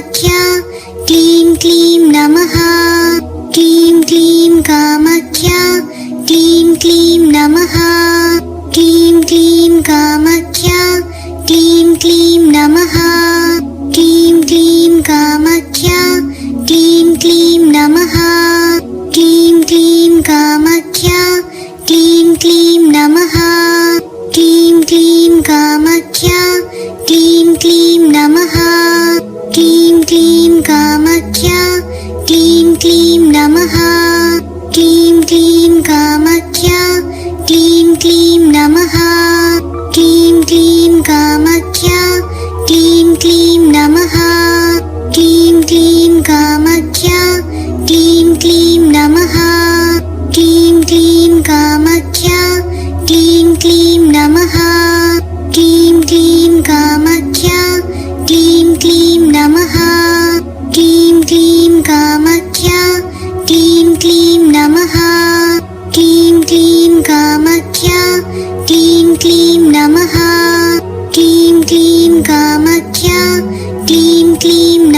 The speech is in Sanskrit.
कामाख्या क्लीं क्लीं नमः क्लीं क्लीं कामाख्या क्लीं क्लीं नमः क्लीं क्लीं कामाख्या क्लीं क्लीं नमः क्लीं क्लीं कामाख्या क्लीं क्लीं नमः क्लीं क्लीं कामाख्या क्लीं क्लीं नमः क्लीं क्लीं कामाख्या क्लीं क्लीं नमः क्लीं क्लीं कामाख्या क्लीं क्लीं नमः क्लीं क्लीं कामाख्या क्लीं क्लीं नमः क्लीं क्लीं कामाख्या क्लीं क्लीं नमः क्लीं क्लीं कामाख्या क्लीं क्लीं नमः क्लीं क्लीं कामाख्या क्लीं क्लीं नमः क्लीं क्लीं कामाख्या क्लीं क्लीं नमः क्लीं क्लीं कामाख्या क्लीं क्लीं नमः क्लीं क्लीं कामाख्या क्लीं क्लीं नमः क्लीं क्लीं कामाख्या क्लीं क्लीं